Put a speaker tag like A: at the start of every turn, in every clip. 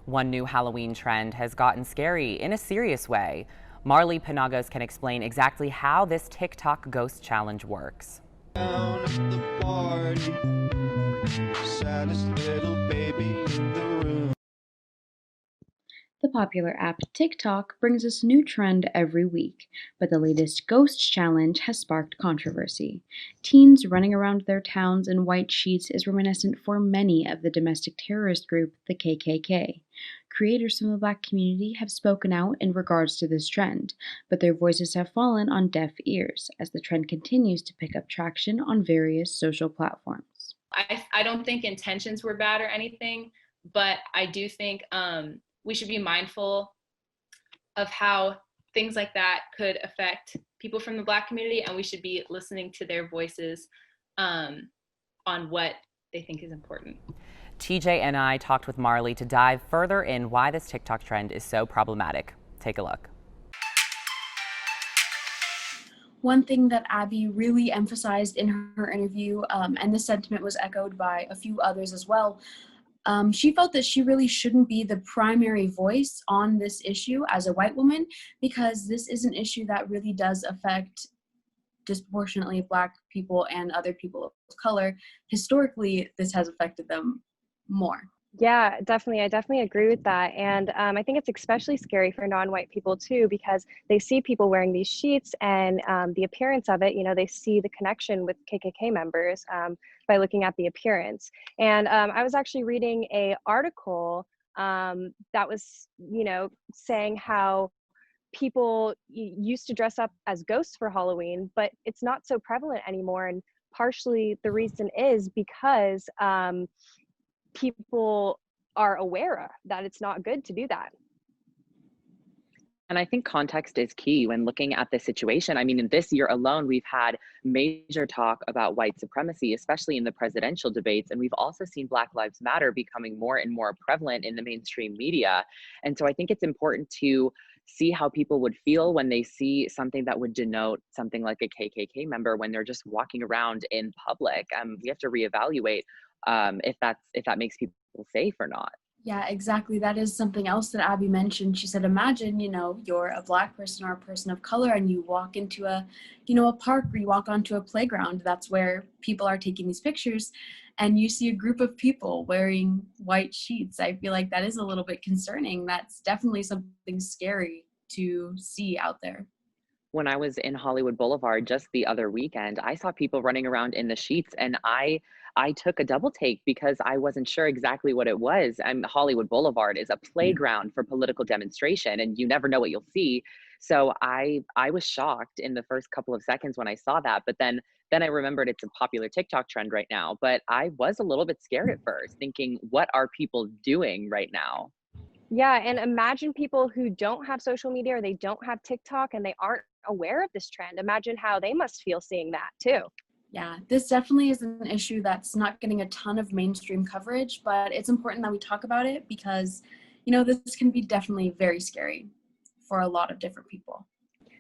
A: One new Halloween trend has gotten scary in a serious way. Marley Penagos can explain exactly how this TikTok ghost challenge works.
B: Down at the party, saddest little baby in the room.
C: The popular app TikTok brings us a new trend every week, but the latest ghost challenge has sparked controversy. Teens running around their towns in white sheets is reminiscent for many of the domestic terrorist group, the KKK. Creators from the Black community have spoken out in regards to this trend, but their voices have fallen on deaf ears as the trend continues to pick up traction on various social platforms.
D: I don't think intentions were bad or anything, but I do think we should be mindful of how things like that could affect people from the Black community, and we should be listening to their voices on what they think is important.
A: TJ and I talked with Marley to dive further in why this TikTok trend is so problematic. Take a look.
C: One thing that Abby really emphasized in her interview, and this sentiment was echoed by a few others as well, she felt that she really shouldn't be the primary voice on this issue as a white woman, because this is an issue that really does affect disproportionately Black people and other people of color. Historically, this has affected them more.
E: Yeah, definitely. I definitely agree with that. And I think it's especially scary for non-white people too, because they see people wearing these sheets and the appearance of it, they see the connection with KKK members by looking at the appearance. And I was actually reading a article that was, saying how people used to dress up as ghosts for Halloween, but it's not so prevalent anymore. And partially the reason is because people are aware that it's not good to do that.
F: And I think context is key when looking at this situation. I mean, in this year alone, we've had major talk about white supremacy, especially in the presidential debates. And we've also seen Black Lives Matter becoming more and more prevalent in the mainstream media. And so I think it's important to see how people would feel when they see something that would denote something like a KKK member when they're just walking around in public. We have to reevaluate if that makes people safe or not.
C: Yeah, exactly. That is something else that Abby mentioned. She said, imagine, you're a Black person or a person of color and you walk into a park, or you walk onto a playground. That's where people are taking these pictures, and you see a group of people wearing white sheets. I feel like that is a little bit concerning. That's definitely something scary to see out there.
F: When I was in Hollywood Boulevard just the other weekend, I saw people running around in the sheets, and I took a double take because I wasn't sure exactly what it was. Hollywood Boulevard is a playground for political demonstration, and you never know what you'll see. So I was shocked in the first couple of seconds when I saw that, but then I remembered it's a popular TikTok trend right now. But I was a little bit scared at first, thinking, what are people doing right now?
E: Yeah, and imagine people who don't have social media or they don't have TikTok and they aren't aware of this trend. Imagine how they must feel seeing that too.
C: Yeah, this definitely is an issue that's not getting a ton of mainstream coverage, but it's important that we talk about it because, this can be definitely very scary for a lot of different people.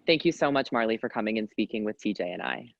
F: Thank you so much, Marley, for coming and speaking with TJ and I.